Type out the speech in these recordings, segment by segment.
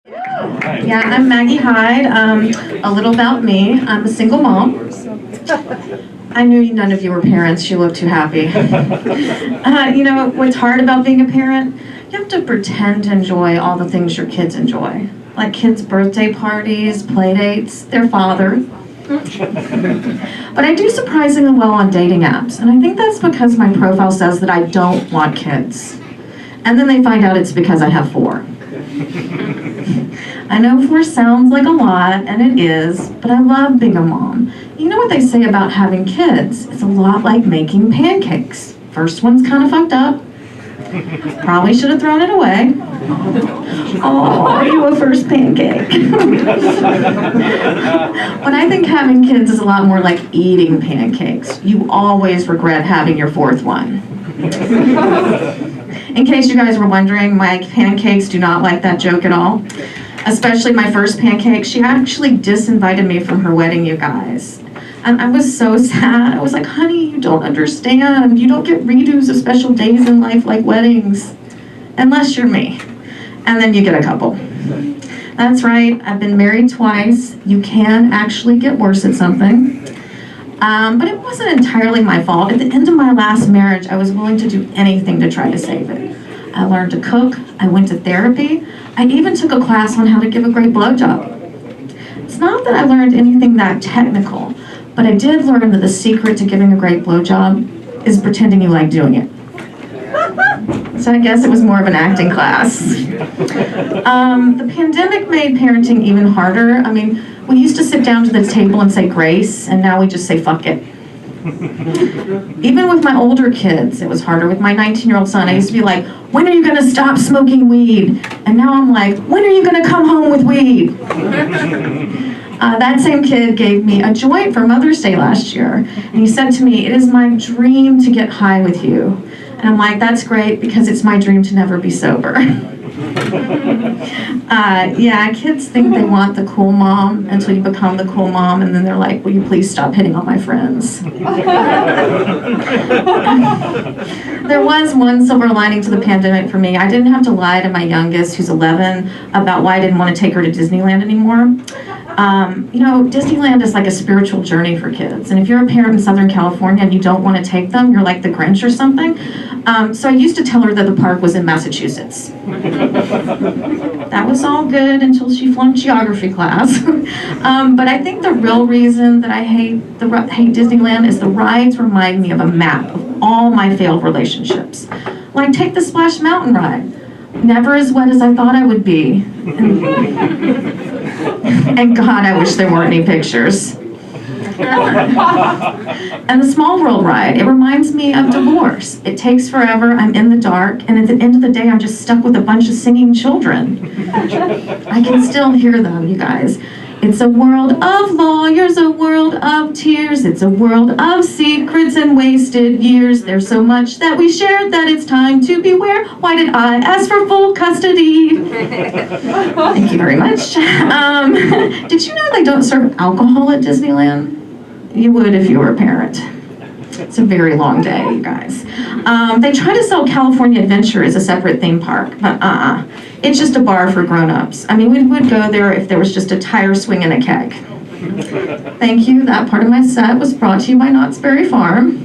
Yeah, I'm Maggie Hyde. A little about me. I'm a single mom. I knew none of you were parents. You look too happy. You know what's hard about being a parent? You have to pretend to enjoy all the things your kids enjoy. Like kids' birthday parties, play dates, their father. But I do surprisingly well on dating apps, and I think that's because my profile says that I don't want kids. And then they find out it's because I have 4. I know 4 sounds like a lot, and it is, but I love being a mom. You know what they say about having kids? It's a lot like making pancakes. First one's kind of fucked up. Probably should have thrown it away. Oh, are you a first pancake? But I think having kids is a lot more like eating pancakes. You always regret having your 4th one. In case you guys were wondering, my pancakes do not like that joke at all. Especially my first pancake. She actually disinvited me from her wedding, you guys. And I was so sad. I was like, honey, you don't understand. You don't get redos of special days in life like weddings. Unless you're me. And then you get a couple. That's right, I've been married twice. You can actually get worse at something. But it wasn't entirely my fault. At the end of my last marriage, I was willing to do anything to try to save it. I learned to cook, I went to therapy, I even took a class on how to give a great blowjob. It's not that I learned anything that technical, but I did learn that the secret to giving a great blowjob is pretending you like doing it. So I guess it was more of an acting class. The pandemic made parenting even harder. I mean, we used to sit down to the table and say grace, and now we just say fuck it. Even with my older kids, it was harder. With my 19-year-old son, I used to be like, when are you gonna stop smoking weed? And now I'm like, when are you gonna come home with weed? That same kid gave me a joint for Mother's Day last year. And he said to me, it is my dream to get high with you. And I'm like, that's great because it's my dream to never be sober. Yeah, kids think they want the cool mom until you become the cool mom, and then they're like, will you please stop hitting on my friends? There was one silver lining to the pandemic for me. I didn't have to lie to my youngest, who's 11, about why I didn't want to take her to Disneyland anymore. You know, Disneyland is like a spiritual journey for kids. And if you're a parent in Southern California and you don't want to take them, you're like the Grinch or something. So I used to tell her that the park was in Massachusetts. That was all good until she flunked geography class. But I think the real reason that I hate Disneyland is the rides remind me of a map of all my failed relationships. Like take the Splash Mountain ride. Never as wet as I thought I would be. And God, I wish there weren't any pictures. And the Small World ride, it reminds me of divorce. It takes forever, I'm in the dark, and at the end of the day, I'm just stuck with a bunch of singing children. I can still hear them, you guys. It's a world of lawyers, a world of tears. It's a world of secrets and wasted years. There's so much that we shared that it's time to beware. Why did I ask for full custody? Thank you very much. Did you know they don't serve alcohol at Disneyland? You would if you were a parent. It's a very long day, you guys. They try to sell California Adventure as a separate theme park, but it's just a bar for grown-ups. I mean, we would go there if there was just a tire swing and a keg. Thank you, that part of my set was brought to you by Knott's Berry Farm.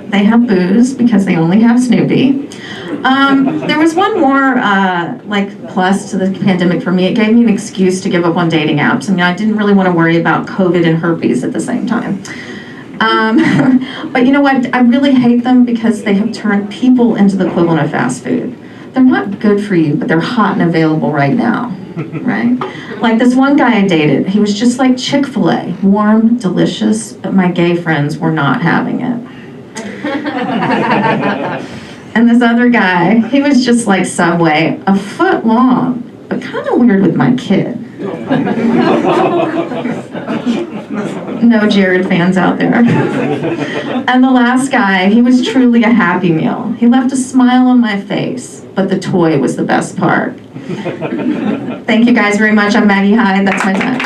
They have booze because they only have Snoopy. There was one more plus to the pandemic for me. It gave me an excuse to give up on dating apps. I mean, I didn't really want to worry about COVID and herpes at the same time. But you know what? I really hate them because they have turned people into the equivalent of fast food. They're not good for you, but they're hot and available right now, right? Like this one guy I dated, he was just like Chick-fil-A, warm, delicious, but my gay friends were not having it. And this other guy, he was just like Subway, a foot long, but kind of weird with my kid. No Jared fans out there. And the last guy, he was truly a happy meal. He left a smile on my face, but the toy was the best part. Thank you guys very much. I'm Maggie Hyde. That's my time.